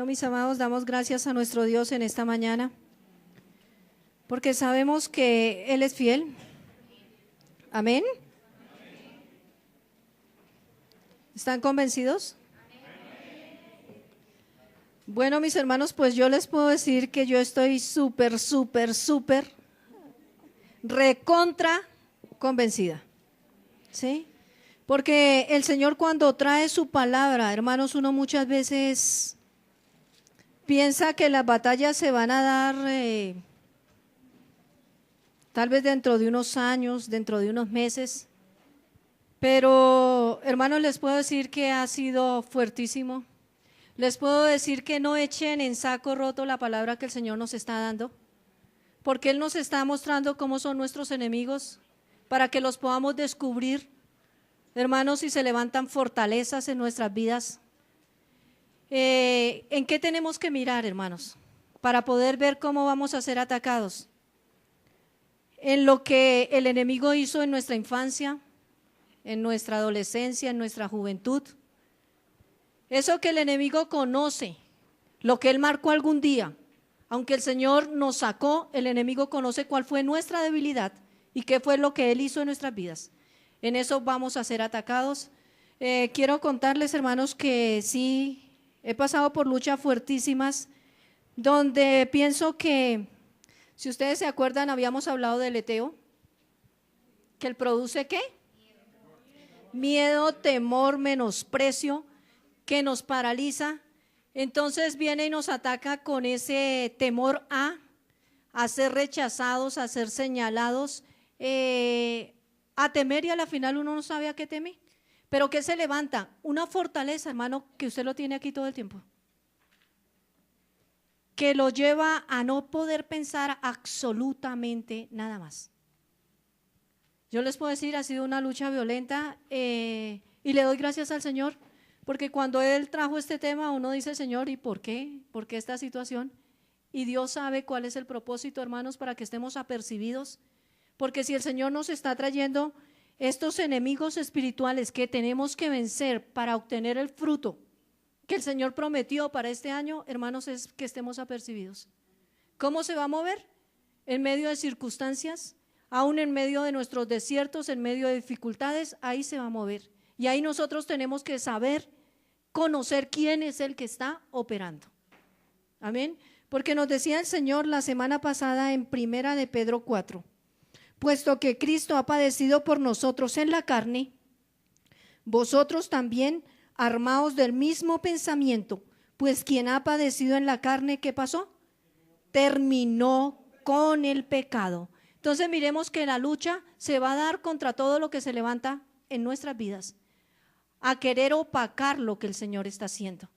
Bueno, mis amados, damos gracias a nuestro Dios en esta mañana, porque sabemos que Él es fiel. Amén. ¿Están convencidos? Bueno, mis hermanos, pues yo les puedo decir que yo estoy súper recontra convencida, ¿sí? Porque el Señor cuando trae su palabra, hermanos, uno muchas veces piensa que las batallas se van a dar tal vez dentro de unos años, dentro de unos meses, pero hermanos, les puedo decir que ha sido fuertísimo. Les puedo decir que no echen en saco roto la palabra que el Señor nos está dando, porque Él nos está mostrando cómo son nuestros enemigos, para que los podamos descubrir. Hermanos, si se levantan fortalezas en nuestras vidas, ¿en qué tenemos que mirar, hermanos? Para poder ver cómo vamos a ser atacados. En lo que el enemigo hizo en nuestra infancia, en nuestra adolescencia, en nuestra juventud. Eso que el enemigo conoce, lo que él marcó algún día. Aunque el Señor nos sacó, el enemigo conoce cuál fue nuestra debilidad y qué fue lo que él hizo en nuestras vidas. En eso vamos a ser atacados. Quiero contarles, hermanos, que sí, he pasado por luchas fuertísimas, donde pienso que, si ustedes se acuerdan, habíamos hablado del Eteo, que él produce ¿qué? Miedo, temor, menosprecio, que nos paraliza. Entonces viene y nos ataca con ese temor a ser rechazados, a ser señalados, a temer, y a la final uno no sabe a qué teme. Pero ¿qué se levanta? Una fortaleza, hermano, que usted lo tiene aquí todo el tiempo, que lo lleva a no poder pensar absolutamente nada más. Yo les puedo decir, ha sido una lucha violenta y le doy gracias al Señor, porque cuando Él trajo este tema, uno dice, Señor, ¿y por qué? ¿Por qué esta situación? Y Dios sabe cuál es el propósito, hermanos, para que estemos apercibidos. Porque si el Señor nos está trayendo estos enemigos espirituales que tenemos que vencer para obtener el fruto que el Señor prometió para este año, hermanos, es que estemos apercibidos. ¿Cómo se va a mover? En medio de circunstancias, aún en medio de nuestros desiertos, en medio de dificultades, ahí se va a mover. Y ahí nosotros tenemos que saber, conocer quién es el que está operando. Amén. Porque nos decía el Señor la semana pasada en 1 de Pedro 4, puesto que Cristo ha padecido por nosotros en la carne, vosotros también armaos del mismo pensamiento, pues quien ha padecido en la carne, ¿qué pasó? Terminó con el pecado. Entonces miremos que la lucha se va a dar contra todo lo que se levanta en nuestras vidas, a querer opacar lo que el Señor está haciendo.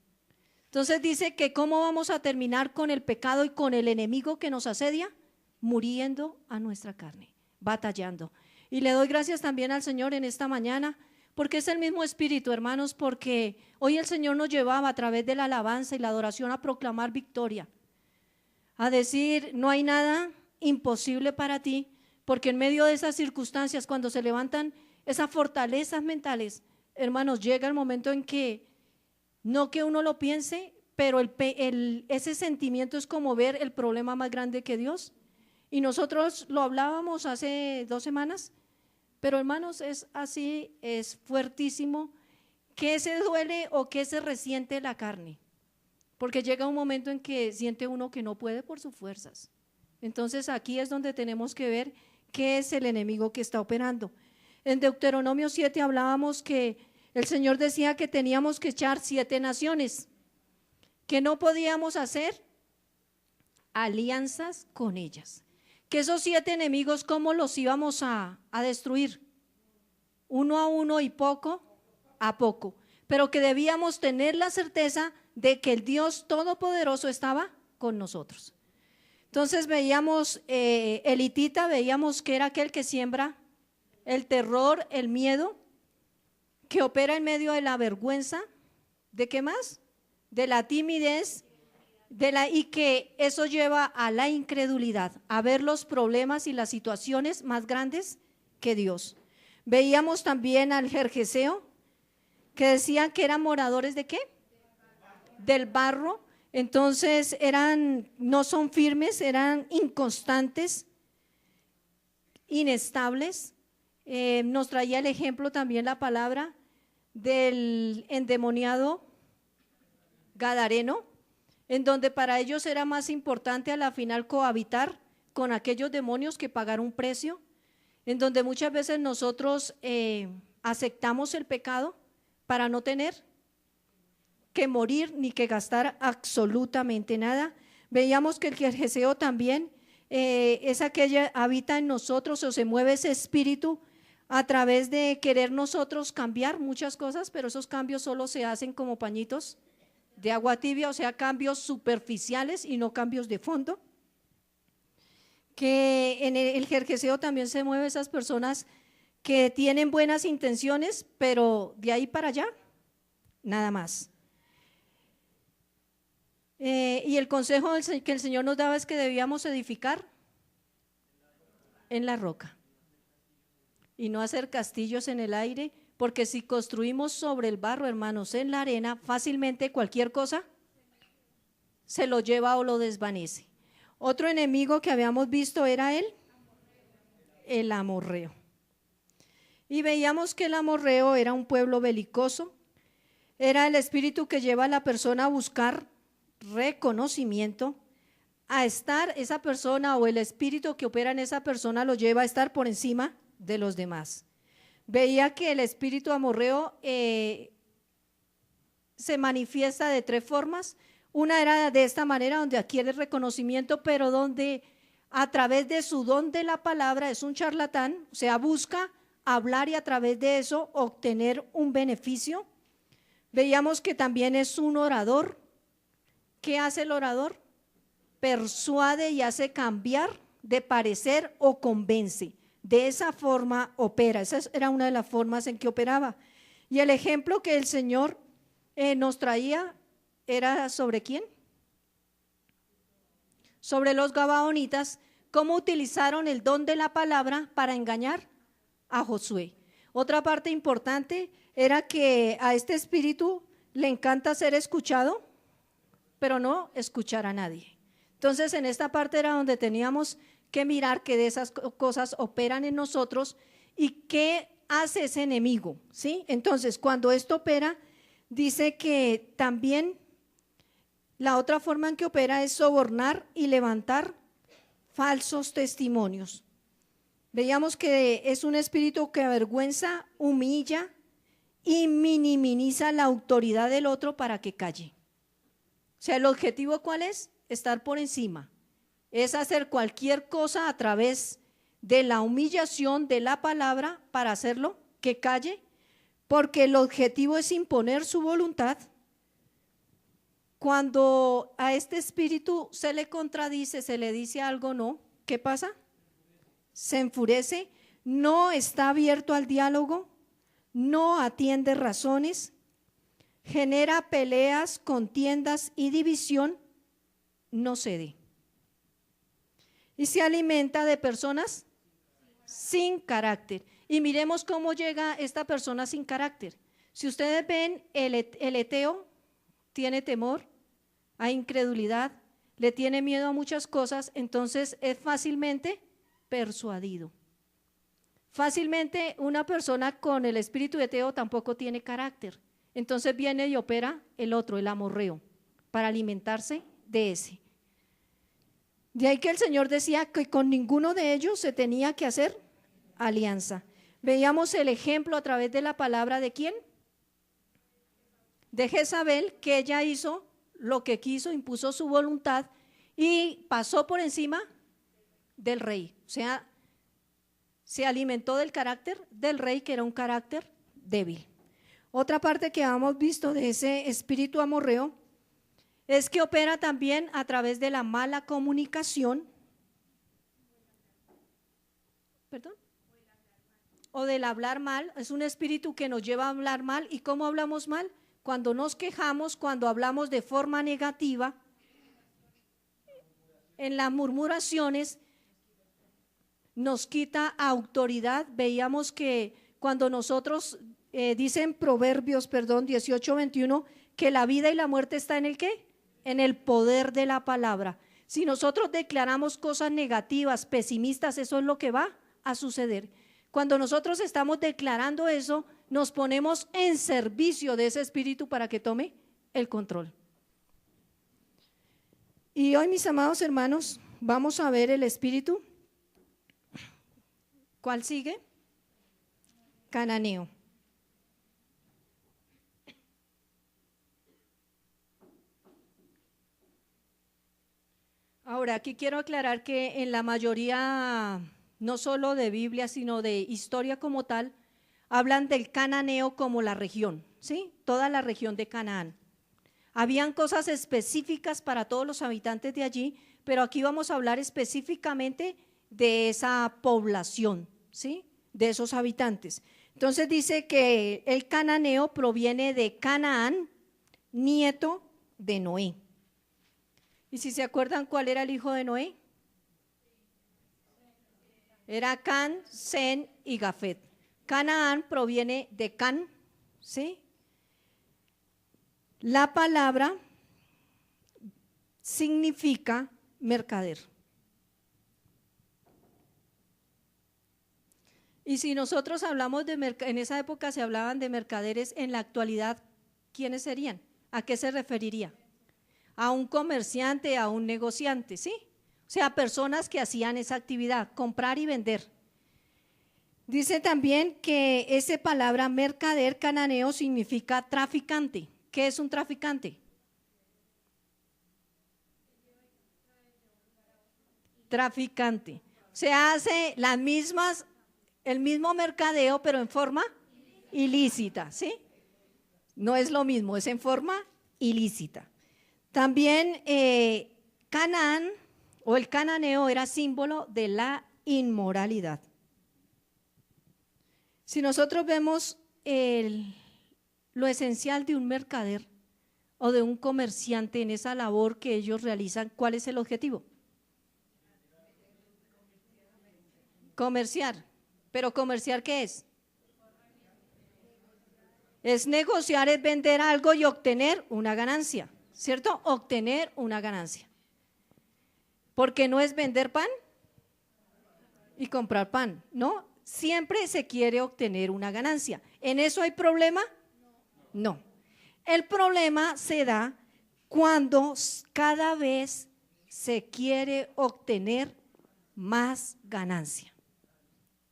Entonces dice que ¿cómo vamos a terminar con el pecado y con el enemigo que nos asedia? Muriendo a nuestra carne, batallando. Y le doy gracias también al Señor en esta mañana, porque es el mismo Espíritu, hermanos, porque hoy el Señor nos llevaba a través de la alabanza y la adoración a proclamar victoria, a decir, no hay nada imposible para ti, porque en medio de esas circunstancias, cuando se levantan esas fortalezas mentales, hermanos, llega el momento en que, no que uno lo piense, pero ese sentimiento es como ver el problema más grande que Dios. Y nosotros lo hablábamos hace 2 semanas, pero hermanos, es así, es fuertísimo. ¿Qué se duele o qué se resiente la carne? Porque llega un momento en que siente uno que no puede por sus fuerzas. Entonces aquí es donde tenemos que ver qué es el enemigo que está operando. En Deuteronomio 7 hablábamos que el Señor decía que teníamos que echar 7 naciones, que no podíamos hacer alianzas con ellas. Que esos 7 enemigos, ¿cómo los íbamos a destruir? Uno a uno y poco a poco, pero que debíamos tener la certeza de que el Dios Todopoderoso estaba con nosotros. Entonces veíamos el hitita, veíamos que era aquel que siembra el terror, el miedo, que opera en medio de la vergüenza, ¿de qué más? De la timidez, y que eso lleva a la incredulidad, a ver los problemas y las situaciones más grandes que Dios. Veíamos también al Gergeseo, que decían que eran moradores ¿de qué? Del barro. Entonces no son firmes, eran inconstantes, inestables. Nos traía el ejemplo también la palabra del endemoniado gadareno, en donde para ellos era más importante a la final cohabitar con aquellos demonios que pagar un precio, en donde muchas veces nosotros aceptamos el pecado para no tener que morir ni que gastar absolutamente nada. Veíamos que el Gergeseo también es aquella habita en nosotros, o se mueve ese espíritu a través de querer nosotros cambiar muchas cosas, pero esos cambios solo se hacen como pañitos de agua tibia, o sea, cambios superficiales y no cambios de fondo. Que en el Gergeseo también se mueven esas personas que tienen buenas intenciones, pero de ahí para allá, nada más. Y el consejo que el Señor nos daba es que debíamos edificar en la roca y no hacer castillos en el aire, porque si construimos sobre el barro, hermanos, en la arena, fácilmente cualquier cosa se lo lleva o lo desvanece. Otro enemigo que habíamos visto era el amorreo. Y veíamos que el amorreo era un pueblo belicoso, era el espíritu que lleva a la persona a buscar reconocimiento, a estar esa persona, o el espíritu que opera en esa persona lo lleva a estar por encima de los demás. Veía que el espíritu amorreo se manifiesta de 3 formas. Una era de esta manera, donde adquiere reconocimiento, pero donde a través de su don de la palabra es un charlatán, o sea, busca hablar y a través de eso obtener un beneficio. Veíamos que también es un orador. ¿Qué hace el orador? Persuade y hace cambiar de parecer o convence. De esa forma opera. Esa era una de las formas en que operaba. Y el ejemplo que el Señor nos traía era ¿sobre quién? Sobre los gabaonitas, cómo utilizaron el don de la palabra para engañar a Josué. Otra parte importante era que a este espíritu le encanta ser escuchado, pero no escuchar a nadie. Entonces en esta parte era donde teníamos que mirar que de esas cosas operan en nosotros y qué hace ese enemigo, ¿sí? Entonces cuando esto opera, dice que también la otra forma en que opera es sobornar y levantar falsos testimonios. Veíamos que es un espíritu que avergüenza, humilla y minimiza la autoridad del otro para que calle. O sea, ¿el objetivo cuál es? Estar por encima. Es hacer cualquier cosa a través de la humillación de la palabra para hacerlo que calle, porque el objetivo es imponer su voluntad. Cuando a este espíritu se le contradice, se le dice algo no, ¿qué pasa? Se enfurece, no está abierto al diálogo, no atiende razones, genera peleas, contiendas y división, no cede. Y se alimenta de personas sin carácter. Y miremos cómo llega esta persona sin carácter. Si ustedes ven, el eteo tiene temor, hay incredulidad, le tiene miedo a muchas cosas, entonces es fácilmente persuadido. Fácilmente una persona con el espíritu eteo tampoco tiene carácter. Entonces viene y opera el otro, el amorreo, para alimentarse de ese. De ahí que el Señor decía que con ninguno de ellos se tenía que hacer alianza. Veíamos el ejemplo a través de la palabra de ¿quién? De Jezabel, que ella hizo lo que quiso, impuso su voluntad y pasó por encima del rey. O sea, se alimentó del carácter del rey, que era un carácter débil. Otra parte que hemos visto de ese espíritu amorreo es que opera también a través de la mala comunicación, o del hablar mal. Es un espíritu que nos lleva a hablar mal. ¿Y cómo hablamos mal? Cuando nos quejamos, cuando hablamos de forma negativa, en las murmuraciones, nos quita autoridad. Veíamos que cuando nosotros, dicen Proverbios, 18:21, que la vida y la muerte está en el ¿qué? en el poder de la palabra. Si nosotros declaramos cosas negativas, pesimistas, eso es lo que va a suceder. Cuando nosotros estamos declarando eso, nos ponemos en servicio de ese espíritu para que tome el control. Y hoy, mis amados hermanos, vamos a ver el espíritu. ¿Cuál sigue? Cananeo. Ahora, aquí quiero aclarar que en la mayoría, no solo de Biblia, sino de historia como tal, hablan del cananeo como la región, ¿sí? Toda la región de Canaán. Habían cosas específicas para todos los habitantes de allí, pero aquí vamos a hablar específicamente de esa población, ¿sí? De esos habitantes. Entonces dice que el cananeo proviene de Canaán, nieto de Noé. ¿Y si se acuerdan cuál era el hijo de Noé? Era Can, Sem y Jafet. Canaán proviene de Can, ¿sí? La palabra significa mercader. Y si nosotros hablamos de en esa época se hablaban de mercaderes, en la actualidad, ¿quiénes serían? ¿A qué se referiría? A un comerciante, a un negociante, ¿sí? O sea, personas que hacían esa actividad, comprar y vender. Dice también que esa palabra mercader cananeo significa traficante. ¿Qué es un traficante? Traficante. Se hace las mismas, el mismo mercadeo, pero en forma ilícita, ¿sí? No es lo mismo, es en forma ilícita. También Canaán o el cananeo era símbolo de la inmoralidad. Si nosotros vemos lo esencial de un mercader o de un comerciante en esa labor que ellos realizan, ¿cuál es el objetivo? Comerciar. ¿Pero comerciar qué es? Es negociar, es vender algo y obtener una ganancia, ¿cierto? Obtener una ganancia. Porque no es vender pan y comprar pan, ¿no? Siempre se quiere obtener una ganancia. ¿En eso hay problema? No. El problema se da cuando cada vez se quiere obtener más ganancia,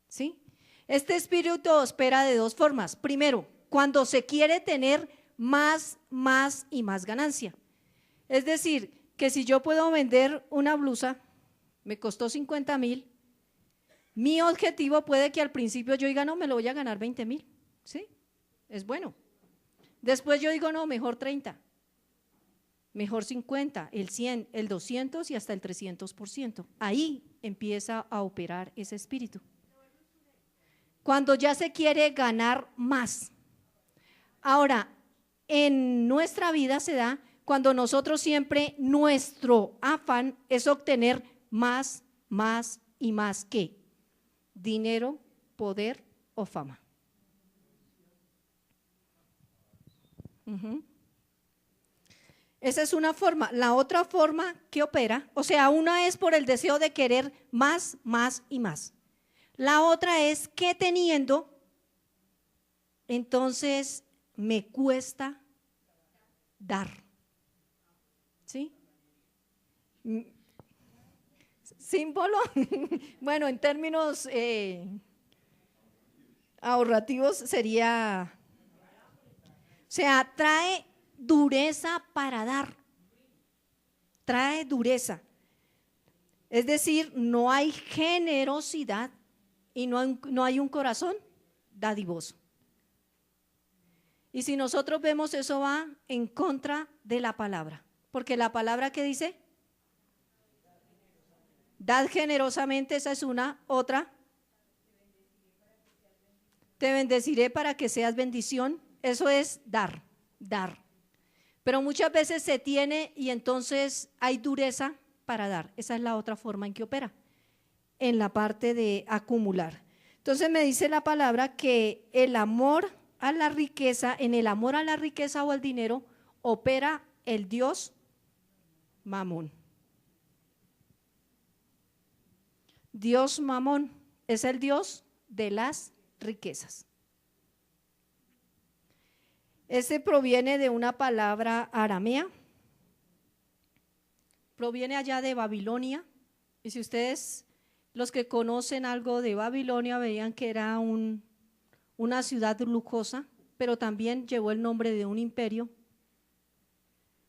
¿sí? Este espíritu opera de dos formas. Primero, cuando se quiere tener más y más ganancia. Es decir, que si yo puedo vender una blusa, me costó 50,000, mi objetivo puede que al principio yo diga, no, me lo voy a ganar 20,000, ¿sí? Es bueno. Después yo digo, no, mejor 30, mejor 50, el 100, el 200 y hasta el 300%. Ahí empieza a operar ese espíritu. Cuando ya se quiere ganar más. Ahora, en nuestra vida se da cuando nosotros siempre, nuestro afán es obtener más y más que dinero, poder o fama. Esa es una forma. La otra forma que opera, o sea, una es por el deseo de querer más y más. La otra es que teniendo, entonces me cuesta dar. ¿Sí? Símbolo, bueno, en términos ahorrativos sería, o sea, trae dureza para dar, trae dureza. Es decir, no hay generosidad y no hay un corazón dadivoso. Y si nosotros vemos, eso va en contra de la palabra, porque la palabra que dice, dad generosamente, esa es una. Otra, te bendeciré para que seas bendición, eso es dar. Pero muchas veces se tiene y entonces hay dureza para dar. Esa es la otra forma en que opera, en la parte de acumular. Entonces me dice la palabra que el amor a la riqueza, en el amor a la riqueza o al dinero, opera el dios Mamón. Dios Mamón es el Dios de las riquezas. Este proviene de una palabra aramea, proviene allá de Babilonia, y si ustedes, los que conocen algo de Babilonia, veían que era una ciudad lujosa, pero también llevó el nombre de un imperio.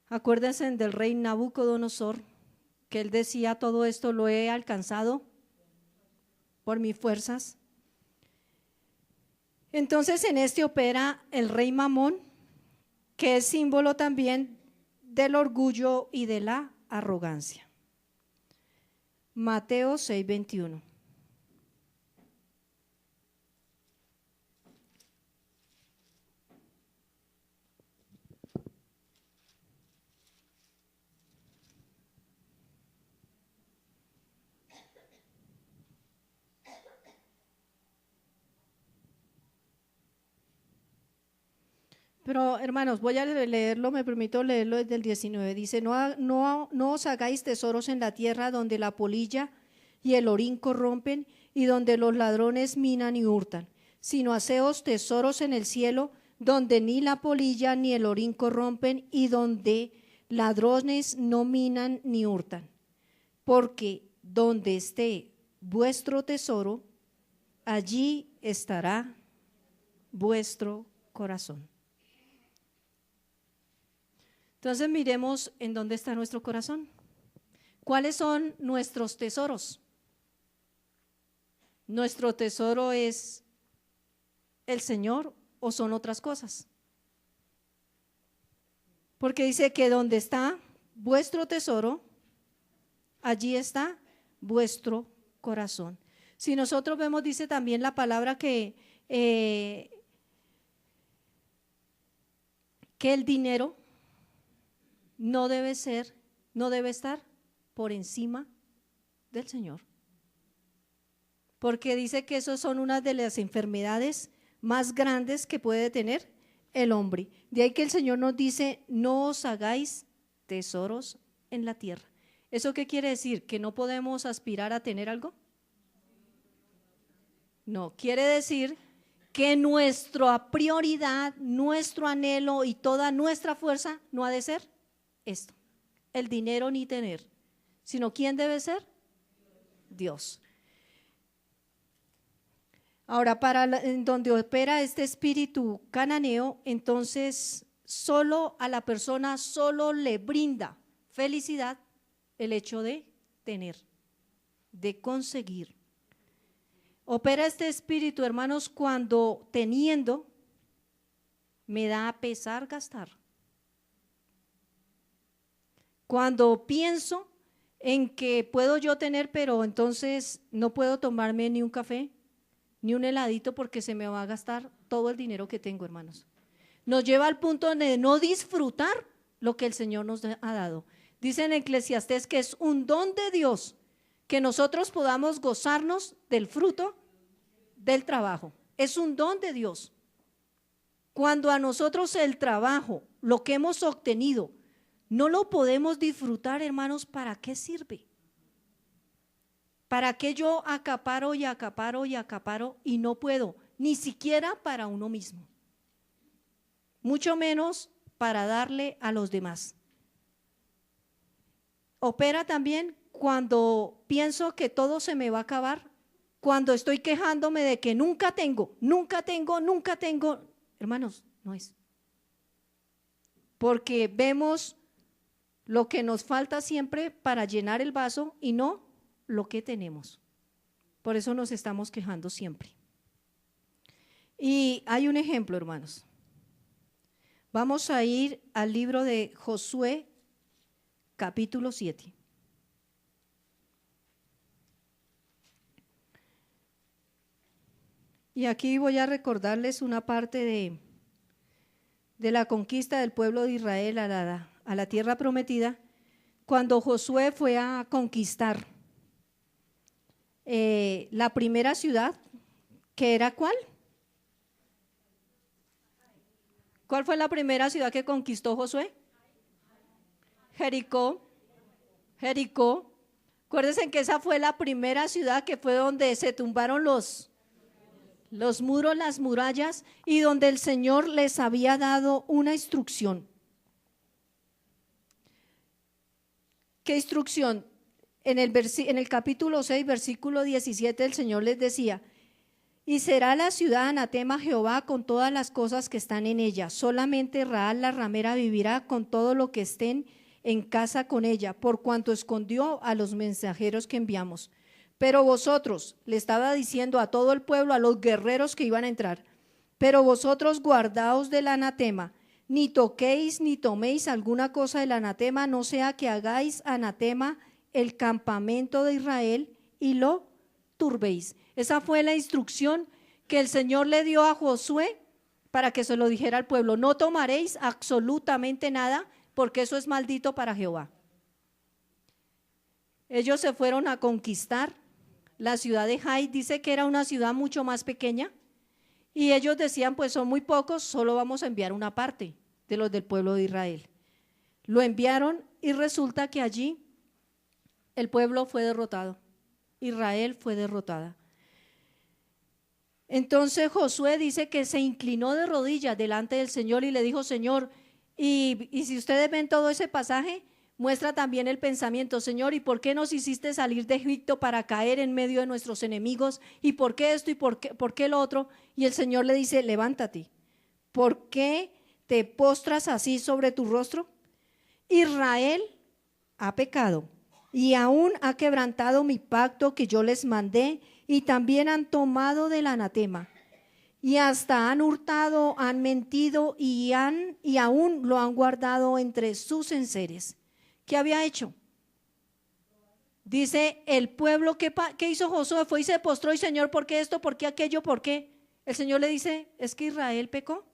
Acuérdense del rey Nabucodonosor, que él decía: todo esto lo he alcanzado por mis fuerzas. Entonces en este opera el rey Mamón, que es símbolo también del orgullo y de la arrogancia. Mateo 6:21. Pero hermanos, voy a leerlo, me permito leerlo desde el 19. Dice: no os hagáis tesoros en la tierra, donde la polilla y el orín corrompen, y donde los ladrones minan y hurtan, sino haceos tesoros en el cielo, donde ni la polilla ni el orín corrompen, y donde ladrones no minan ni hurtan. Porque donde esté vuestro tesoro, allí estará vuestro corazón. Entonces miremos en dónde está nuestro corazón. ¿Cuáles son nuestros tesoros? ¿Nuestro tesoro es el Señor o son otras cosas? Porque dice que donde está vuestro tesoro, allí está vuestro corazón. Si nosotros vemos, dice también la palabra que el dinero no debe estar por encima del Señor. Porque dice que esas son una de las enfermedades más grandes que puede tener el hombre. De ahí que el Señor nos dice: no os hagáis tesoros en la tierra. ¿Eso qué quiere decir? ¿Que no podemos aspirar a tener algo? No, quiere decir que nuestra prioridad, nuestro anhelo y toda nuestra fuerza no ha de ser esto, el dinero ni tener, sino ¿quién debe ser? Dios. Ahora, en donde opera este espíritu cananeo, entonces solo a la persona solo le brinda felicidad el hecho de tener, de conseguir. Opera este espíritu, hermanos, cuando teniendo me da pesar gastar. Cuando pienso en que puedo yo tener, pero entonces no puedo tomarme ni un café, ni un heladito, porque se me va a gastar todo el dinero que tengo, hermanos. Nos lleva al punto de no disfrutar lo que el Señor nos ha dado. Dice en Eclesiastés que es un don de Dios que nosotros podamos gozarnos del fruto del trabajo. Es un don de Dios. Cuando a nosotros el trabajo, lo que hemos obtenido, no lo podemos disfrutar, hermanos, ¿para qué sirve? ¿Para qué yo acaparo y acaparo y acaparo y no puedo? Ni siquiera para uno mismo. Mucho menos para darle a los demás. Opera también cuando pienso que todo se me va a acabar, cuando estoy quejándome de que nunca tengo. Hermanos, no es. Porque vemos lo que nos falta siempre para llenar el vaso y no lo que tenemos. Por eso nos estamos quejando siempre. Y hay un ejemplo, hermanos. Vamos a ir al libro de Josué, capítulo 7. Y aquí voy a recordarles una parte de la conquista del pueblo de Israel a la tierra prometida, cuando Josué fue a conquistar la primera ciudad, que era ¿cuál? ¿Cuál fue la primera ciudad que conquistó Josué? Jericó. Jericó. Acuérdense que esa fue la primera ciudad que fue donde se tumbaron los muros, las murallas, y donde el Señor les había dado una instrucción. ¿Qué instrucción? En el capítulo 6, versículo 17, el Señor les decía: y será la ciudad anatema a Jehová con todas las cosas que están en ella. Solamente Raab la ramera vivirá con todo lo que estén en casa con ella, por cuanto escondió a los mensajeros que enviamos. Pero vosotros, le estaba diciendo a todo el pueblo, a los guerreros que iban a entrar, pero vosotros guardaos del anatema, ni toquéis ni toméis alguna cosa del anatema, no sea que hagáis anatema el campamento de Israel y lo turbéis. Esa fue la instrucción que el Señor le dio a Josué para que se lo dijera al pueblo: no tomaréis absolutamente nada, porque eso es maldito para Jehová. Ellos se fueron a conquistar la ciudad de Jai. Dice que era una ciudad mucho más pequeña, y ellos decían: pues son muy pocos, solo vamos a enviar una parte de los del pueblo de Israel. Lo enviaron y resulta que allí el pueblo fue derrotado, Israel fue derrotada. Entonces Josué dice que se inclinó de rodillas delante del Señor y le dijo: Señor, y si ustedes ven todo ese pasaje, muestra también el pensamiento: Señor, ¿y por qué nos hiciste salir de Egipto para caer en medio de nuestros enemigos? ¿Y por qué esto y por qué lo otro? Y el Señor le dice: levántate, ¿por qué te postras así sobre tu rostro? Israel ha pecado y aún ha quebrantado mi pacto que yo les mandé, y también han tomado del anatema, y hasta han hurtado, han mentido, y aún lo han guardado entre sus enseres. ¿Qué había hecho? Dice el pueblo, ¿qué hizo Josué? Fue y se postró: y Señor, ¿por qué esto? ¿Por qué aquello? ¿Por qué? El Señor le dice: es que Israel pecó.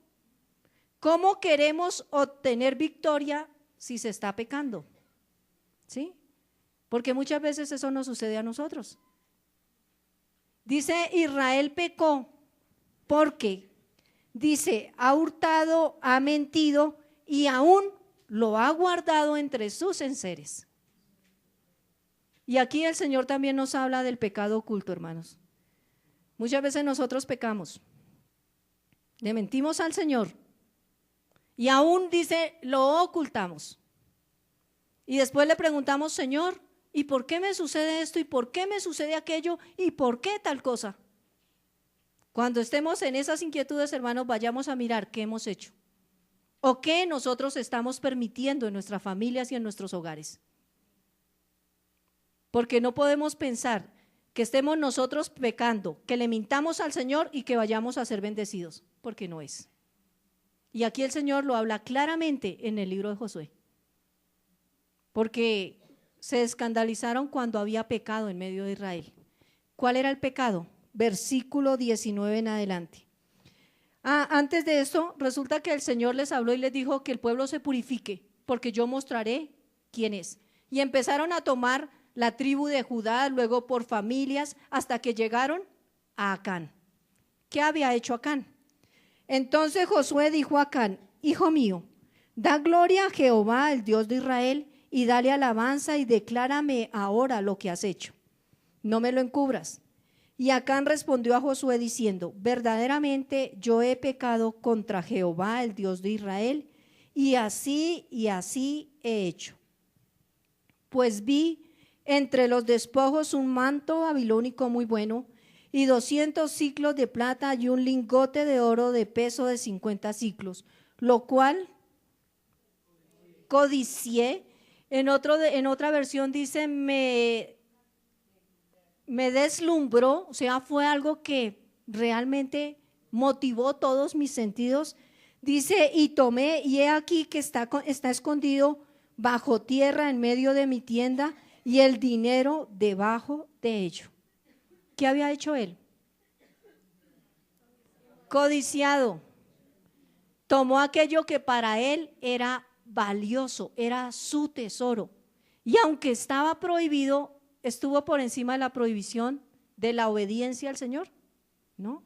¿Cómo queremos obtener victoria si se está pecando? ¿Sí? Porque muchas veces eso nos sucede a nosotros. Dice: Israel pecó porque, dice, ha hurtado, ha mentido, y aún lo ha guardado entre sus enseres. Y aquí el Señor también nos habla del pecado oculto, hermanos. Muchas veces nosotros pecamos, le mentimos al Señor, y aún, dice, lo ocultamos. Y después le preguntamos: Señor, ¿y por qué me sucede esto? ¿Y por qué me sucede aquello? ¿Y por qué tal cosa? Cuando estemos en esas inquietudes, hermanos, vayamos a mirar qué hemos hecho o qué nosotros estamos permitiendo en nuestras familias y en nuestros hogares. Porque no podemos pensar que estemos nosotros pecando, que le mintamos al Señor y que vayamos a ser bendecidos, porque no es. Y aquí el Señor lo habla claramente en el libro de Josué, porque se escandalizaron cuando había pecado en medio de Israel. ¿Cuál era el pecado? Versículo 19 en adelante. Antes de esto, resulta que el Señor les habló y les dijo que el pueblo se purifique, porque yo mostraré quién es. Y empezaron a tomar la tribu de Judá, luego por familias, hasta que llegaron a Acán. ¿Qué había hecho Acán? Entonces Josué dijo a Acán: hijo mío, da gloria a Jehová, el Dios de Israel, y dale alabanza, y declárame ahora lo que has hecho. No me lo encubras. Y Acán respondió a Josué diciendo: verdaderamente yo he pecado contra Jehová, el Dios de Israel, y así he hecho. Pues vi entre los despojos un manto babilónico muy bueno, y 200 siclos de plata, y un lingote de oro de peso de 50 siclos, lo cual codicié. En otra versión dice: me deslumbró, o sea, fue algo que realmente motivó todos mis sentidos. Dice: y tomé, y he aquí que está escondido bajo tierra en medio de mi tienda, y el dinero debajo de ello. ¿Qué había hecho él? Codiciado. Tomó aquello que para él era valioso, era su tesoro. Y aunque estaba prohibido, estuvo por encima de la prohibición de la obediencia al Señor, ¿no?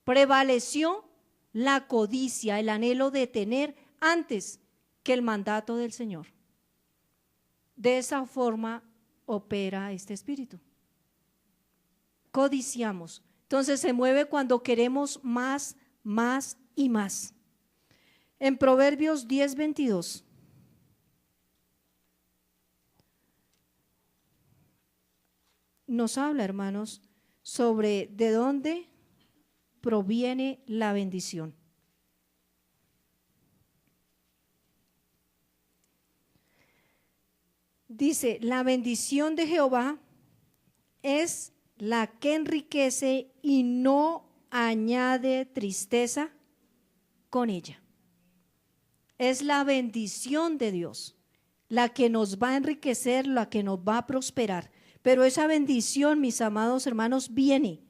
Prevaleció la codicia, el anhelo de tener antes que el mandato del Señor. De esa forma opera este espíritu. Codiciamos. Entonces se mueve cuando queremos más, más y más. En Proverbios 10:22. Nos habla, hermanos, sobre de dónde proviene la bendición. Dice, la bendición de Jehová es la que enriquece y no añade tristeza con ella. Es la bendición de Dios la que nos va a enriquecer, la que nos va a prosperar. Pero esa bendición, mis amados hermanos, viene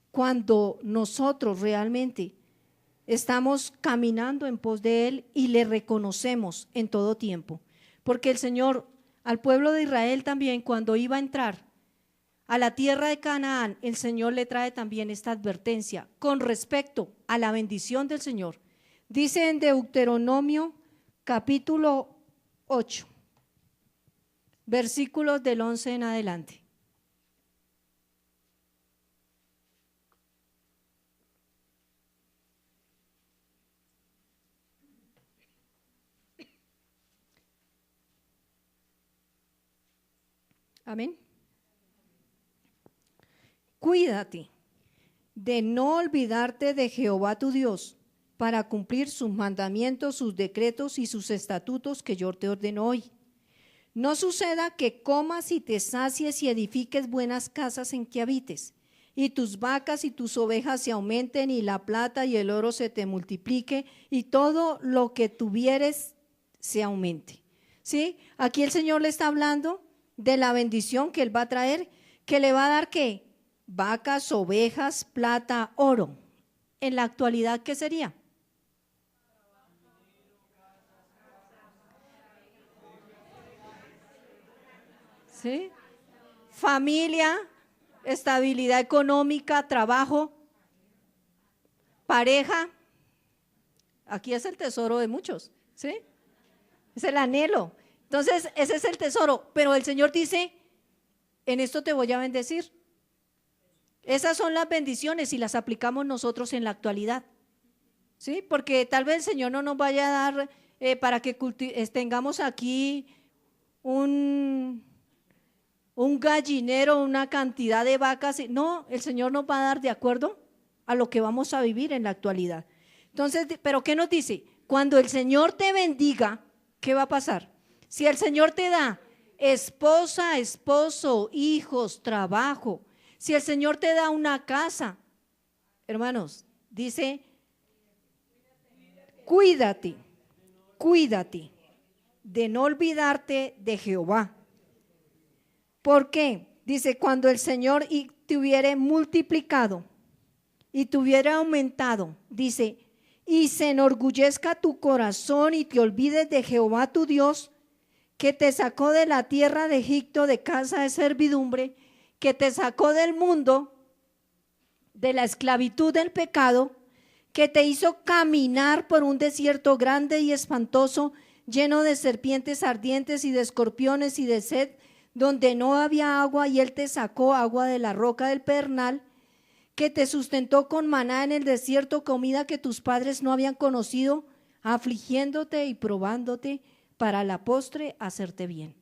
cuando nosotros realmente estamos caminando en pos de Él y le reconocemos en todo tiempo. Porque el Señor, al pueblo de Israel también, cuando iba a entrar a la tierra de Canaán, el Señor le trae también esta advertencia con respecto a la bendición del Señor. Dice en Deuteronomio capítulo 8, versículos del 11 en adelante. Amén. Cuídate de no olvidarte de Jehová tu Dios para cumplir sus mandamientos, sus decretos y sus estatutos que yo te ordeno hoy. No suceda que comas y te sacies y edifiques buenas casas en que habites, y tus vacas y tus ovejas se aumenten, y la plata y el oro se te multiplique, y todo lo que tuvieres se aumente. ¿Sí? Aquí el Señor le está hablando de la bendición que Él va a traer, que le va a dar ¿qué? Vacas, ovejas, plata, oro. En la actualidad, ¿qué sería? ¿Sí? Familia, estabilidad económica, trabajo, pareja. Aquí es el tesoro de muchos, ¿sí? Es el anhelo. Entonces, ese es el tesoro. Pero el Señor dice, en esto te voy a bendecir. Esas son las bendiciones y las aplicamos nosotros en la actualidad, ¿sí? Porque tal vez el Señor no nos vaya a dar para que tengamos aquí un gallinero, una cantidad de vacas. No, el Señor nos va a dar de acuerdo a lo que vamos a vivir en la actualidad. Entonces, ¿pero qué nos dice? Cuando el Señor te bendiga, ¿qué va a pasar? Si el Señor te da esposa, esposo, hijos, trabajo, si el Señor te da una casa, hermanos, dice, cuídate de no olvidarte de Jehová. ¿Por qué? Dice, cuando el Señor te hubiere multiplicado y te hubiera aumentado, dice, y se enorgullezca tu corazón y te olvides de Jehová tu Dios, que te sacó de la tierra de Egipto, de casa de servidumbre, que te sacó del mundo, de la esclavitud del pecado, que te hizo caminar por un desierto grande y espantoso, lleno de serpientes ardientes y de escorpiones y de sed, donde no había agua, y Él te sacó agua de la roca del pedernal, que te sustentó con maná en el desierto, comida que tus padres no habían conocido, afligiéndote y probándote para la postre hacerte bien.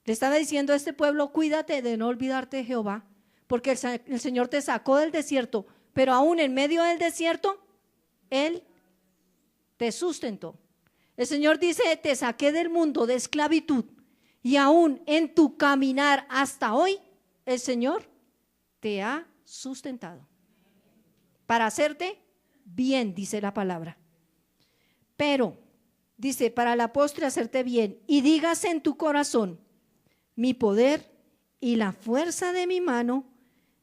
Le estaba diciendo a este pueblo, cuídate de no olvidarte de Jehová, porque el Señor te sacó del desierto, pero aún en medio del desierto, Él te sustentó. El Señor dice, te saqué del mundo de esclavitud, y aún en tu caminar hasta hoy, el Señor te ha sustentado para hacerte bien, dice la palabra. Pero, dice, para la postre hacerte bien, y digas en tu corazón, mi poder y la fuerza de mi mano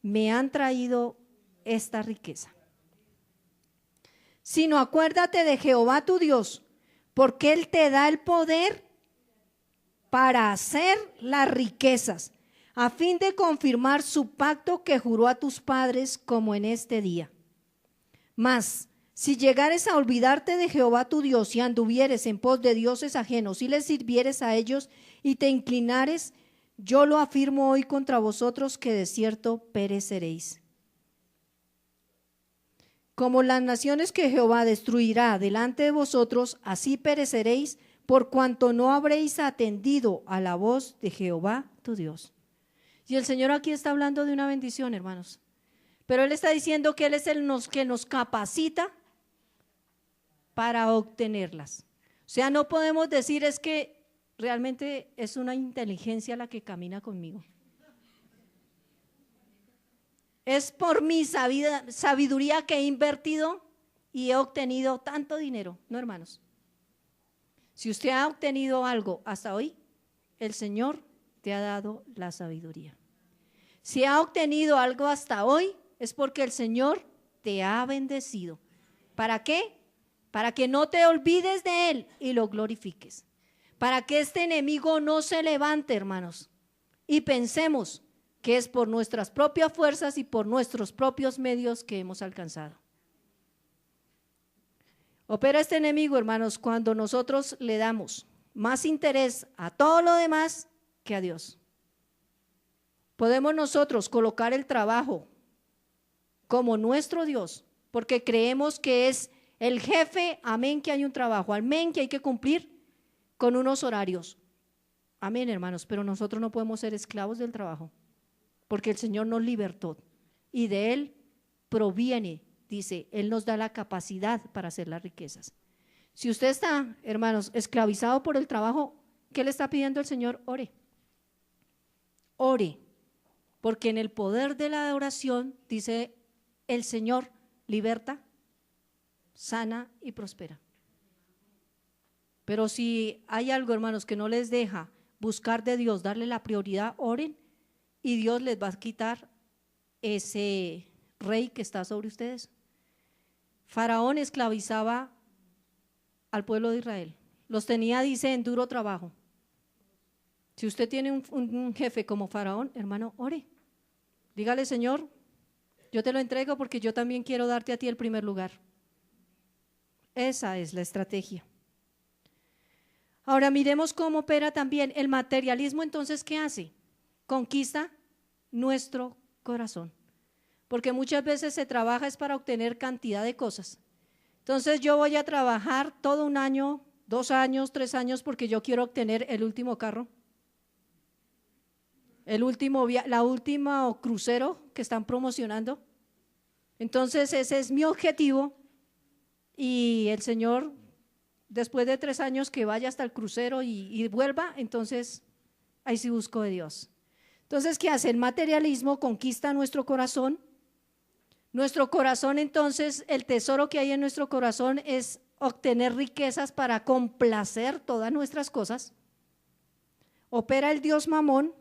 me han traído esta riqueza. Sino acuérdate de Jehová tu Dios, porque Él te da el poder para hacer las riquezas, a fin de confirmar su pacto que juró a tus padres como en este día. Mas, Si llegares a olvidarte de Jehová tu Dios y anduvieres en pos de dioses ajenos y les sirvieres a ellos y te inclinares, yo lo afirmo hoy contra vosotros que de cierto pereceréis. Como las naciones que Jehová destruirá delante de vosotros, así pereceréis, por cuanto no habréis atendido a la voz de Jehová tu Dios. Y el Señor aquí está hablando de una bendición, hermanos. Pero Él está diciendo que Él es el que nos capacita para obtenerlas. O sea, no podemos decir es que realmente es una inteligencia la que camina conmigo. Es por mi sabiduría que he invertido y he obtenido tanto dinero, ¿no, hermanos? Si usted ha obtenido algo hasta hoy, el Señor te ha dado la sabiduría. Si ha obtenido algo hasta hoy, es porque el Señor te ha bendecido. ¿Para qué? Para que no te olvides de Él y lo glorifiques. Para que este enemigo no se levante, hermanos, y pensemos que es por nuestras propias fuerzas y por nuestros propios medios que hemos alcanzado. Opera este enemigo, hermanos, cuando nosotros le damos más interés a todo lo demás que a Dios. Podemos nosotros colocar el trabajo como nuestro Dios, porque creemos que es el jefe, amén, que hay un trabajo, amén, que hay que cumplir con unos horarios. Amén, hermanos, pero nosotros no podemos ser esclavos del trabajo, porque el Señor nos libertó y de Él proviene, dice, Él nos da la capacidad para hacer las riquezas. Si usted está, hermanos, esclavizado por el trabajo, ¿qué le está pidiendo el Señor? Ore. Ore, porque en el poder de la oración, dice el Señor, liberta, sana y prospera. Pero si hay algo, hermanos, que no les deja buscar de Dios, darle la prioridad, oren y Dios les va a quitar ese rey que está sobre ustedes. Faraón esclavizaba al pueblo de Israel, los tenía, dice, en duro trabajo. Si usted tiene un jefe como Faraón, hermano, ore, dígale: Señor, yo te lo entrego porque yo también quiero darte a ti el primer lugar. Esa es la estrategia. Ahora miremos cómo opera también el materialismo. Entonces, ¿qué hace? Conquista nuestro corazón, porque muchas veces se trabaja es para obtener cantidad de cosas. Entonces yo voy a trabajar todo un año, 2 años, 3 años porque yo quiero obtener el último carro, la última crucero que están promocionando. Entonces ese es mi objetivo y el Señor, después de 3 años que vaya hasta el crucero y vuelva, entonces ahí sí busco de Dios. Entonces, ¿qué hace? El materialismo conquista nuestro corazón. Nuestro corazón, entonces, el tesoro que hay en nuestro corazón es obtener riquezas para complacer todas nuestras cosas. Opera el Dios Mamón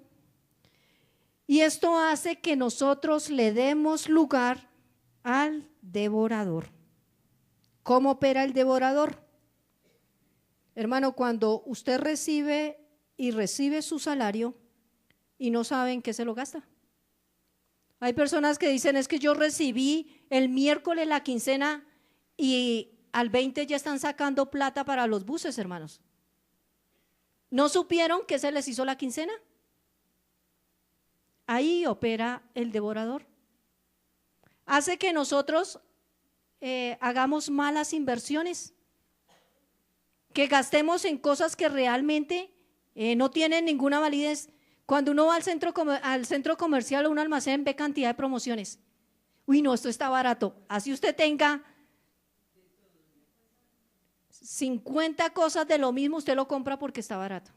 y esto hace que nosotros le demos lugar al devorador. ¿Cómo opera el devorador? Hermano, cuando usted recibe su salario y no sabe en qué se lo gasta. Hay personas que dicen: es que yo recibí el miércoles la quincena y al 20 ya están sacando plata para los buses, hermanos. ¿No supieron que se les hizo la quincena? Ahí opera el devorador. Hace que nosotros hagamos malas inversiones, que gastemos en cosas que realmente no tienen ninguna validez. Cuando uno va al centro comercial o un almacén, ve cantidad de promociones. Uy, no, esto está barato. Así usted tenga 50 cosas de lo mismo, usted lo compra porque está barato.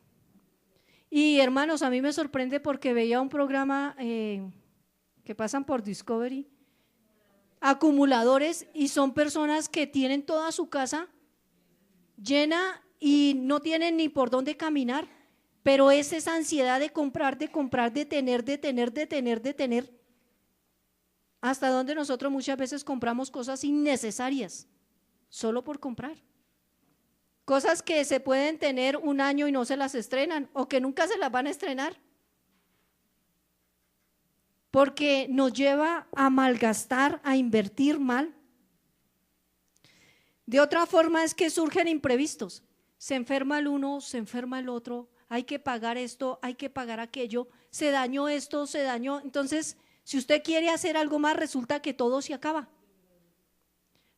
Y hermanos, a mí me sorprende porque veía un programa que pasan por Discovery, acumuladores, y son personas que tienen toda su casa llena y no tienen ni por dónde caminar. Pero es esa ansiedad de comprar, de tener, hasta donde nosotros muchas veces compramos cosas innecesarias, solo por comprar. Cosas que se pueden tener un año y no se las estrenan, o que nunca se las van a estrenar, porque nos lleva a malgastar, a invertir mal. De otra forma es que surgen imprevistos. Se enferma el uno, se enferma el otro, hay que pagar esto, hay que pagar aquello, se dañó esto, se dañó. Entonces, si usted quiere hacer algo más, resulta que todo se acaba.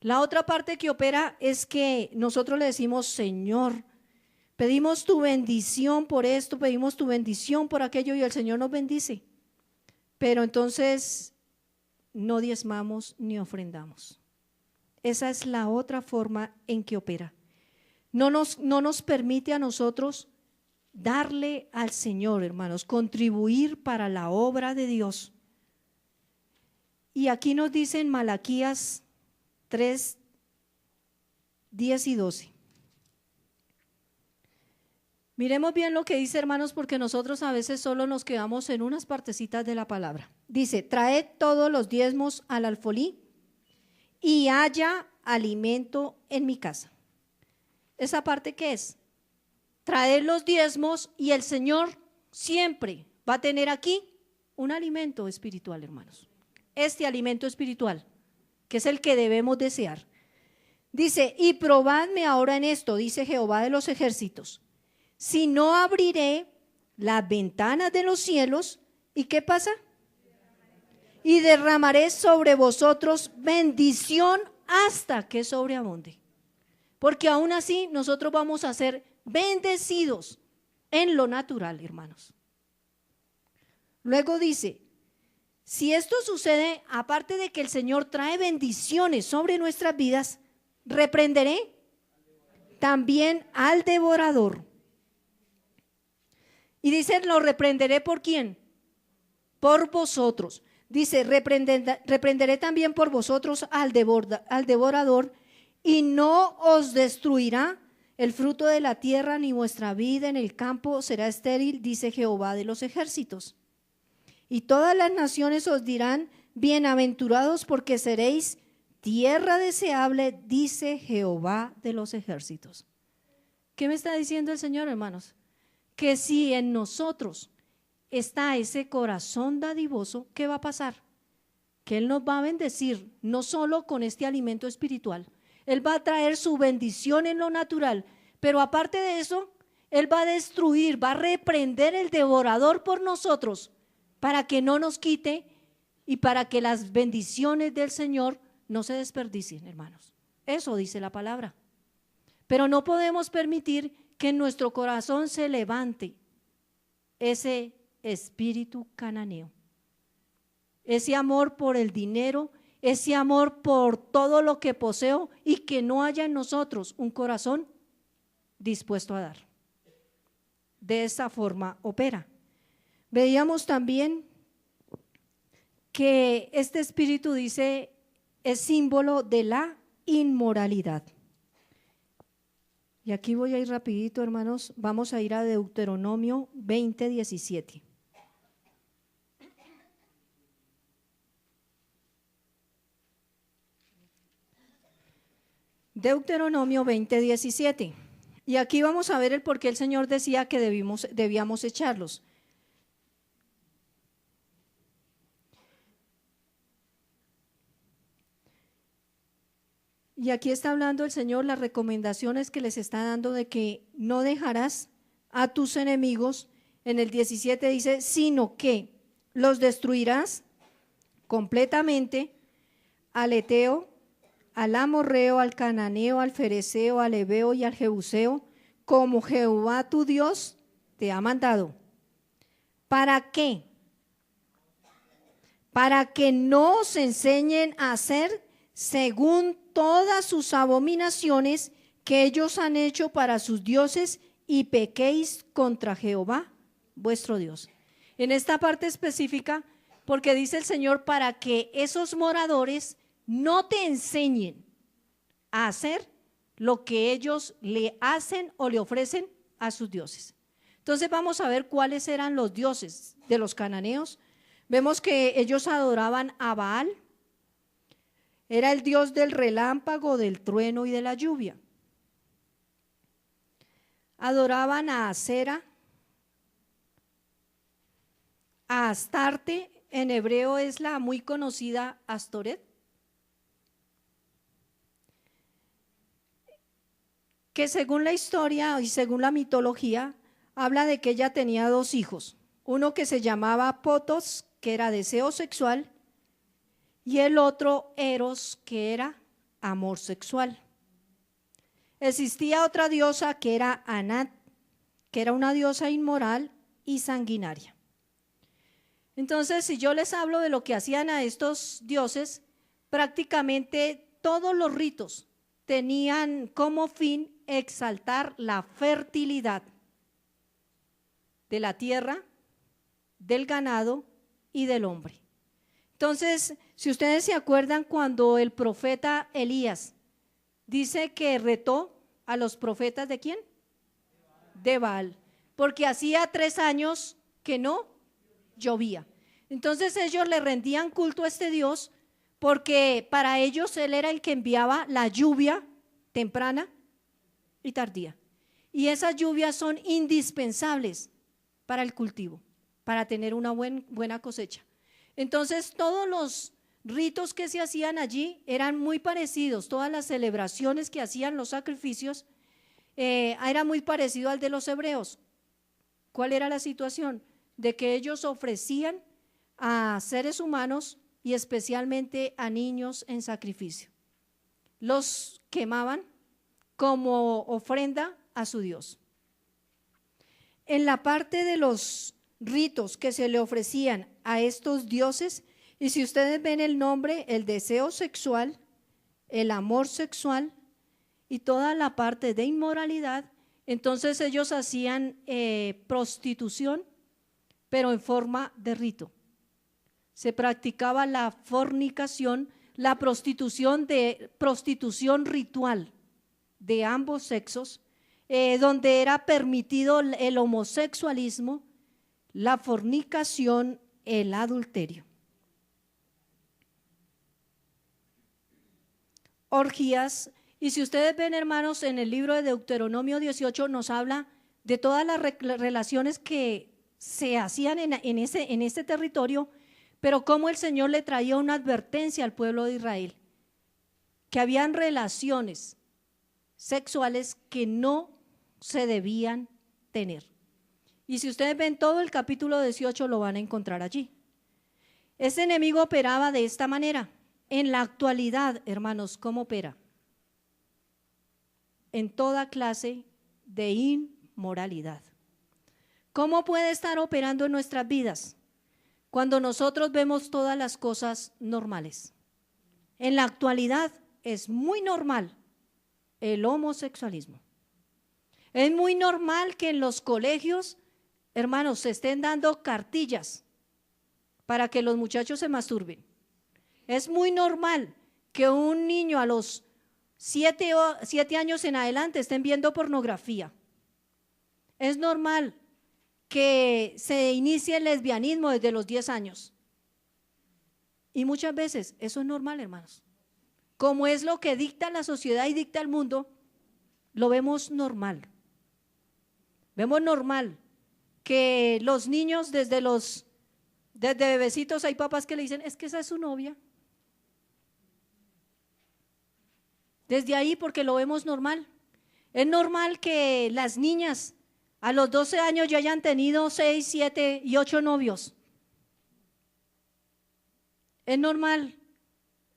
La otra parte que opera es que nosotros le decimos, Señor, pedimos tu bendición por esto, pedimos tu bendición por aquello y el Señor nos bendice. Pero entonces no diezmamos ni ofrendamos. Esa es la otra forma en que opera. No nos permite a nosotros darle al Señor, hermanos, contribuir para la obra de Dios. Y aquí nos dice en Malaquías 3, 10 y 12. Miremos bien lo que dice, hermanos, porque nosotros a veces solo nos quedamos en unas partecitas de la palabra. Dice, traed todos los diezmos al alfolí y haya alimento en mi casa. ¿Esa parte qué es? Traer los diezmos y el Señor siempre va a tener aquí un alimento espiritual, hermanos. Este alimento espiritual, que es el que debemos desear. Dice, y probadme ahora en esto, dice Jehová de los ejércitos, si no abriré las ventanas de los cielos, ¿y qué pasa? Y derramaré sobre vosotros bendición hasta que sobreabunde. Porque aún así nosotros vamos a ser bendecidos en lo natural, hermanos. Luego dice, si esto sucede, aparte de que el Señor trae bendiciones sobre nuestras vidas, reprenderé también al devorador. Y dice, lo reprenderé ¿por quién? Por vosotros. Dice, reprenderé también por vosotros al devorador, y no os destruirá el fruto de la tierra, ni vuestra vida en el campo será estéril, dice Jehová de los ejércitos. Y todas las naciones os dirán, bienaventurados porque seréis tierra deseable, dice Jehová de los ejércitos. ¿Qué me está diciendo el Señor, hermanos? Que si en nosotros está ese corazón dadivoso, ¿qué va a pasar? Que Él nos va a bendecir, no solo con este alimento espiritual, Él va a traer su bendición en lo natural, pero aparte de eso, Él va a destruir, va a reprender el devorador por nosotros, para que no nos quite y para que las bendiciones del Señor no se desperdicien, hermanos. Eso dice la palabra. Pero no podemos permitir que en nuestro corazón se levante ese espíritu cananeo, ese amor por el dinero, ese amor por todo lo que poseo y que no haya en nosotros un corazón dispuesto a dar. De esa forma opera. Veíamos también que este espíritu, dice, es símbolo de la inmoralidad. Y aquí voy a ir rapidito, hermanos, vamos a ir a Deuteronomio 20, 17. Deuteronomio 20, 17. Y aquí vamos a ver el por qué el Señor decía que debíamos echarlos. Y aquí está hablando el Señor las recomendaciones que les está dando de que no dejarás a tus enemigos. En el 17 dice, sino que los destruirás completamente, al Eteo, al Amorreo, al Cananeo, al Fereceo, al Heveo y al Jebuseo, como Jehová tu Dios te ha mandado. ¿Para qué? Para que no os enseñen a hacer según todas sus abominaciones que ellos han hecho para sus dioses y pequéis contra Jehová vuestro Dios. En esta parte específica, porque dice el Señor, para que esos moradores no te enseñen a hacer lo que ellos le hacen o le ofrecen a sus dioses. Entonces vamos a ver cuáles eran los dioses de los cananeos. Vemos que ellos adoraban a Baal. Era el dios del relámpago, del trueno y de la lluvia. Adoraban a Asera, a Astarte, en hebreo es la muy conocida Astoret. que según la historia y según la mitología, habla de que ella tenía dos hijos, uno que se llamaba Potos, que era deseo sexual, y el otro Eros, que era amor sexual. Existía otra diosa que era Anat, que era una diosa inmoral y sanguinaria. Entonces, si yo les hablo de lo que hacían a estos dioses, prácticamente todos los ritos tenían como fin exaltar la fertilidad de la tierra, del ganado y del hombre. Entonces, si ustedes se acuerdan cuando el profeta Elías dice que retó a los profetas ¿de quién? De Baal, porque hacía 3 años que no llovía. Entonces ellos le rendían culto a este Dios porque para ellos él era el que enviaba la lluvia temprana y tardía. Y esas lluvias son indispensables para el cultivo, para tener una buena cosecha. Entonces todos los ritos que se hacían allí eran muy parecidos, todas las celebraciones que hacían, los sacrificios, era muy parecido al de los hebreos. ¿Cuál era la situación? De que ellos ofrecían a seres humanos y especialmente a niños en sacrificio. Los quemaban como ofrenda a su Dios. En la parte de los ritos que se le ofrecían a estos dioses, y si ustedes ven el nombre, el deseo sexual, el amor sexual y toda la parte de inmoralidad, entonces ellos hacían prostitución, pero en forma de rito. Se practicaba la fornicación, la prostitución ritual de ambos sexos, donde era permitido el homosexualismo, la fornicación, el adulterio. Orgías, y si ustedes ven, hermanos, en el libro de Deuteronomio 18 nos habla de todas las relaciones que se hacían en este territorio, pero cómo el Señor le traía una advertencia al pueblo de Israel, que habían relaciones sexuales que no se debían tener. Y si ustedes ven todo el capítulo 18 lo van a encontrar allí. Este enemigo operaba de esta manera. En la actualidad, hermanos, ¿cómo opera? En toda clase de inmoralidad. ¿Cómo puede estar operando en nuestras vidas? Cuando nosotros vemos todas las cosas normales. En la actualidad es muy normal el homosexualismo. Es muy normal que en los colegios, hermanos, se estén dando cartillas para que los muchachos se masturben. Es muy normal que un niño a los 7 años en adelante estén viendo pornografía. Es normal que se inicie el lesbianismo desde los 10 años. Y muchas veces eso es normal, hermanos. Como es lo que dicta la sociedad y dicta el mundo, lo vemos normal. Vemos normal que los niños desde bebecitos hay papás que le dicen, es que esa es su novia. Desde ahí, porque lo vemos normal. Es normal que las niñas a los 12 años ya hayan tenido 6, 7 y 8 novios. Es normal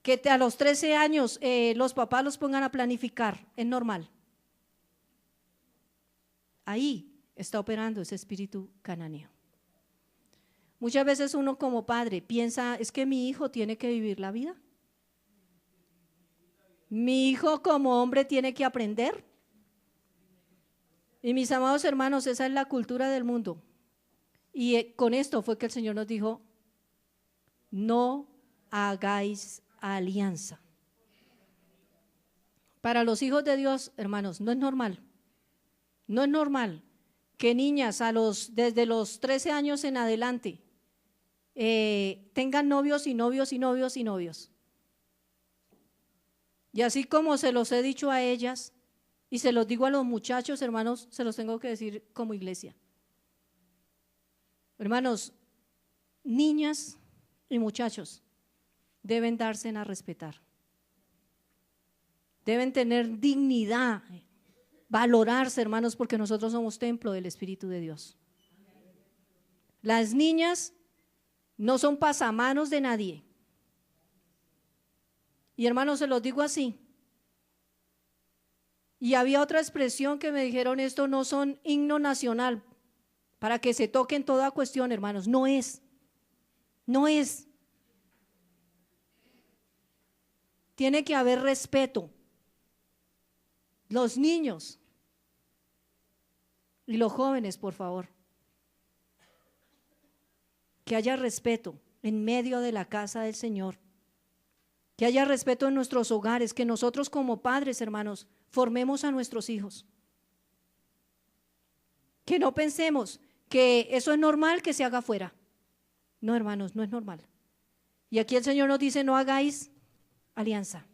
que a los 13 años los papás los pongan a planificar. Es normal. Ahí está operando ese espíritu cananeo. Muchas veces uno como padre piensa, es que mi hijo tiene que vivir la vida. Mi hijo como hombre tiene que aprender. Y mis amados hermanos, esa es la cultura del mundo. Y con esto fue que el Señor nos dijo, no hagáis alianza. Para los hijos de Dios, hermanos, no es normal. No es normal que niñas desde los 13 años en adelante tengan novios y novios y novios y novios. Y así como se los he dicho a ellas y se los digo a los muchachos, hermanos, se los tengo que decir como iglesia. Hermanos, niñas y muchachos deben darse a respetar. Deben tener dignidad valorarse, hermanos, porque nosotros somos templo del Espíritu de Dios. Las niñas no son pasamanos de nadie. Y hermanos, se los digo así. Y había otra expresión que me dijeron, esto no son himno nacional, para que se toquen toda cuestión, hermanos. No es. Tiene que haber respeto. Los niños y los jóvenes, por favor. Que haya respeto en medio de la casa del Señor. Que haya respeto en nuestros hogares, que nosotros como padres, hermanos, formemos a nuestros hijos. Que no pensemos que eso es normal que se haga afuera. No, hermanos, no es normal. Y aquí el Señor nos dice, no hagáis alianza.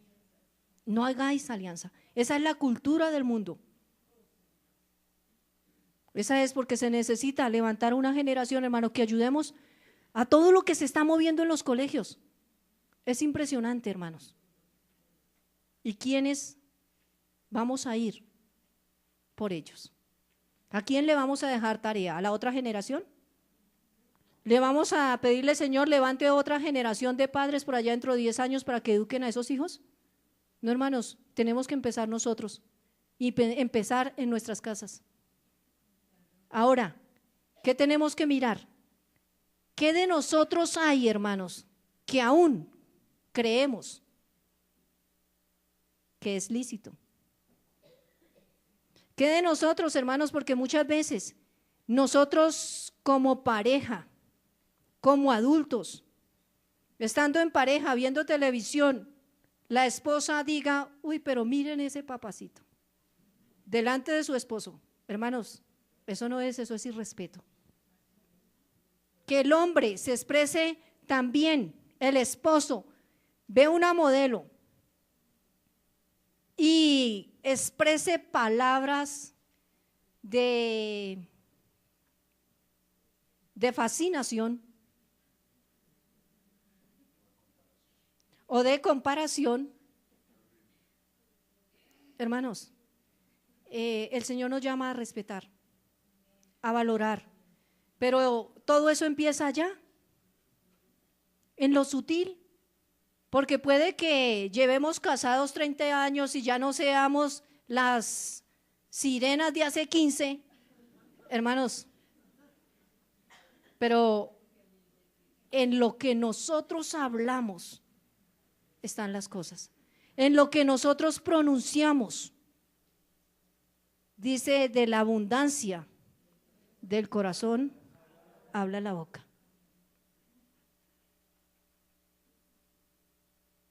No hagáis alianza. Esa es la cultura del mundo. Esa es porque se necesita levantar una generación, hermanos, que ayudemos a todo lo que se está moviendo en los colegios. Es impresionante, hermanos. ¿Y quiénes vamos a ir por ellos? ¿A quién le vamos a dejar tarea? ¿A la otra generación? ¿Le vamos a pedirle, Señor, levante otra generación de padres por allá dentro de 10 años para que eduquen a esos hijos? No, hermanos, tenemos que empezar nosotros y empezar en nuestras casas. Ahora, ¿qué tenemos que mirar? ¿Qué de nosotros hay, hermanos, que aún creemos que es lícito? ¿Qué de nosotros, hermanos? Porque muchas veces nosotros como pareja, como adultos, estando en pareja, viendo televisión, la esposa diga, uy, pero miren ese papacito, delante de su esposo. Hermanos, eso no es, eso es irrespeto. Que el hombre se exprese también, el esposo ve una modelo y exprese palabras de fascinación o de comparación. Hermanos, el Señor nos llama a respetar, a valorar, pero todo eso empieza allá, en lo sutil. Porque puede que llevemos casados 30 años y ya no seamos las sirenas de hace 15, hermanos. Pero en lo que nosotros hablamos están las cosas. En lo que nosotros pronunciamos. Dice, de la abundancia del corazón habla la boca.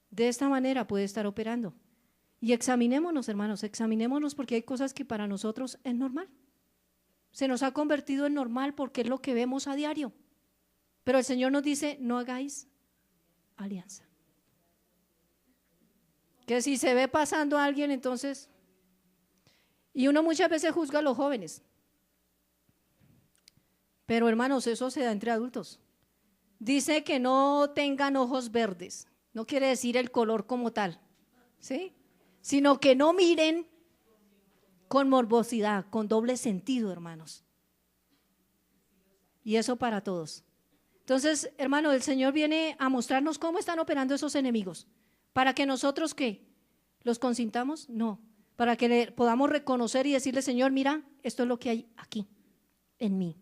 De esta manera puede estar operando. Y examinémonos, hermanos, examinémonos, porque hay cosas que para nosotros es normal. Se nos ha convertido en normal porque es lo que vemos a diario. Pero el Señor nos dice, no hagáis alianza. Que si se ve pasando a alguien, entonces… Y uno muchas veces juzga a los jóvenes. Pero hermanos, eso se da entre adultos. Dice que no tengan ojos verdes. No quiere decir el color como tal, ¿sí? Sino que no miren con morbosidad, con doble sentido, hermanos. Y eso para todos. Entonces, hermano, el Señor viene a mostrarnos cómo están operando esos enemigos. ¿Para que nosotros qué? ¿Los consintamos? No. Para que podamos reconocer y decirle, Señor, mira, esto es lo que hay aquí, en mí.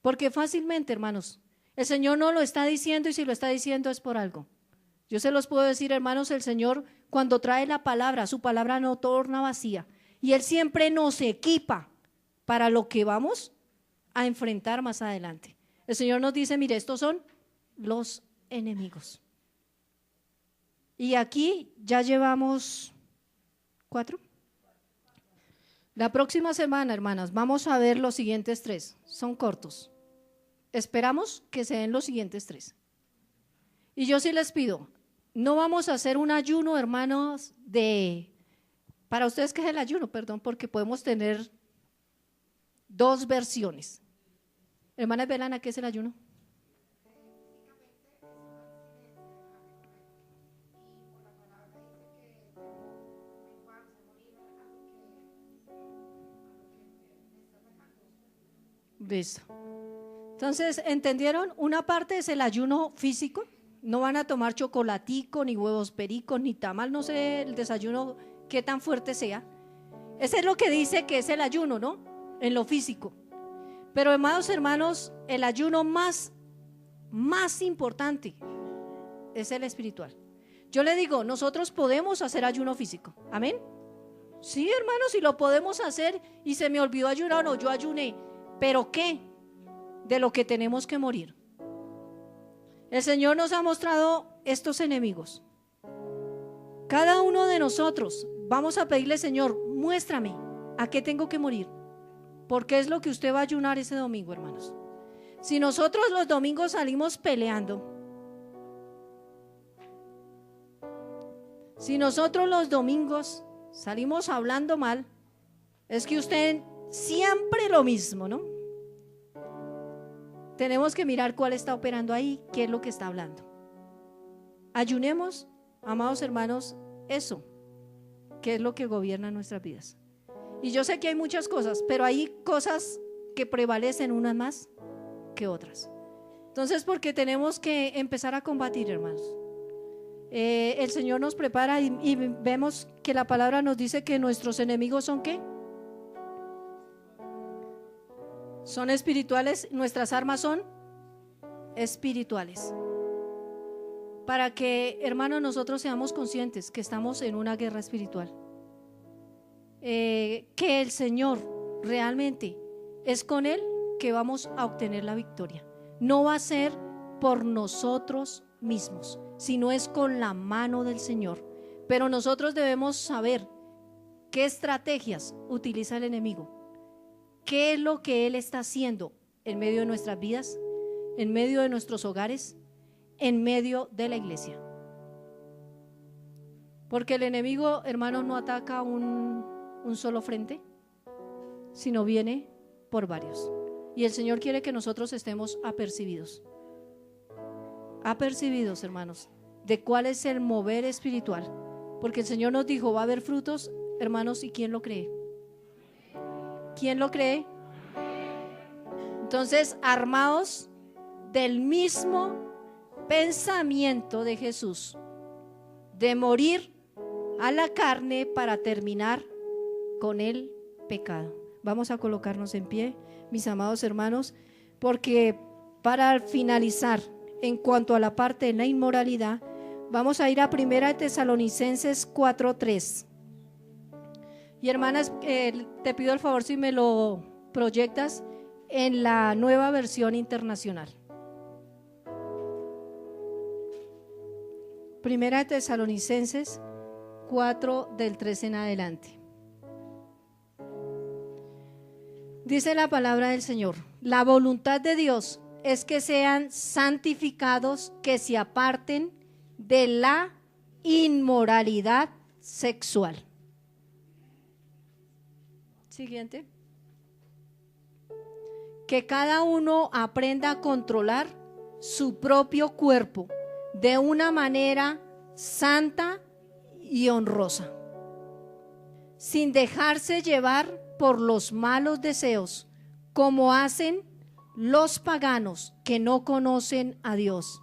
Porque fácilmente, hermanos, el Señor no lo está diciendo, y si lo está diciendo es por algo. Yo se los puedo decir, hermanos, el Señor cuando trae la palabra, su palabra no torna vacía. Y Él siempre nos equipa para lo que vamos a enfrentar más adelante. El Señor nos dice, mire, estos son los enemigos. Y aquí ya llevamos 4. La próxima semana, hermanas, vamos a ver los siguientes 3. Son cortos. Esperamos que se den los siguientes 3. Y yo sí les pido, no vamos a hacer un ayuno, hermanos, para ustedes, ¿qué es el ayuno? Perdón, porque podemos tener 2 versiones. Hermanas Belana, ¿qué es el ayuno? Listo. Entonces, ¿entendieron? Una parte es el ayuno físico. No van a tomar chocolatico, ni huevos pericos, ni tamal, no sé el desayuno qué tan fuerte sea. Ese es lo que dice que es el ayuno, ¿no? En lo físico. Pero, amados hermanos, el ayuno más importante es el espiritual. Yo le digo, nosotros podemos hacer ayuno físico. ¿Amén? Sí, hermanos, si lo podemos hacer. Y se me olvidó ayunar, no, yo ayuné. ¿Pero qué? De lo que tenemos que morir. El Señor nos ha mostrado estos enemigos. Cada uno de nosotros vamos a pedirle, Señor, muéstrame a qué tengo que morir. Porque es lo que usted va a ayunar ese domingo, hermanos. Si nosotros los domingos salimos peleando, si nosotros los domingos salimos hablando mal, es que usted siempre lo mismo, ¿no? Tenemos que mirar cuál está operando ahí, qué es lo que está hablando. Ayunemos, amados hermanos, eso, que es lo que gobierna nuestras vidas. Y yo sé que hay muchas cosas, pero hay cosas que prevalecen unas más que otras. Entonces, porque tenemos que empezar a combatir, hermanos. El Señor nos prepara y vemos que la palabra nos dice que nuestros enemigos son ¿qué? Son espirituales, nuestras armas son espirituales. Para que, hermanos, nosotros seamos conscientes que estamos en una guerra espiritual. Que el Señor realmente es con Él que vamos a obtener la victoria. No va a ser por nosotros mismos, sino es con la mano del Señor. Pero nosotros debemos saber qué estrategias utiliza el enemigo. ¿Qué es lo que Él está haciendo en medio de nuestras vidas, en medio de nuestros hogares, en medio de la iglesia? Porque el enemigo, hermanos, no ataca un solo frente, sino viene por varios. Y el Señor quiere que nosotros estemos apercibidos, hermanos, de cuál es el mover espiritual. Porque el Señor nos dijo, va a haber frutos, hermanos, ¿y quién lo cree? ¿Quién lo cree? Entonces, armados del mismo pensamiento de Jesús, de morir a la carne para terminar con el pecado. Vamos a colocarnos en pie, mis amados hermanos, porque para finalizar, en cuanto a la parte de la inmoralidad, vamos a ir a 1 Tesalonicenses 4:3. Y hermanas, te pido el favor si me lo proyectas en la Nueva Versión Internacional. 1 Tesalonicenses 4 del 3 en adelante. Dice la palabra del Señor: la voluntad de Dios es que sean santificados, que se aparten de la inmoralidad sexual. Siguiente. Que cada uno aprenda a controlar su propio cuerpo de una manera santa y honrosa, sin dejarse llevar por los malos deseos, como hacen los paganos que no conocen a Dios.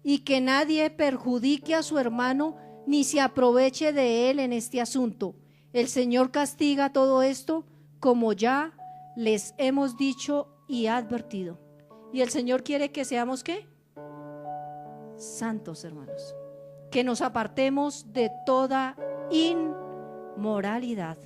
Y que nadie perjudique a su hermano ni se aproveche de él en este asunto. El Señor castiga todo esto, como ya les hemos dicho y advertido. Y el Señor quiere que seamos ¿qué? Santos, hermanos. Que nos apartemos de toda inmoralidad.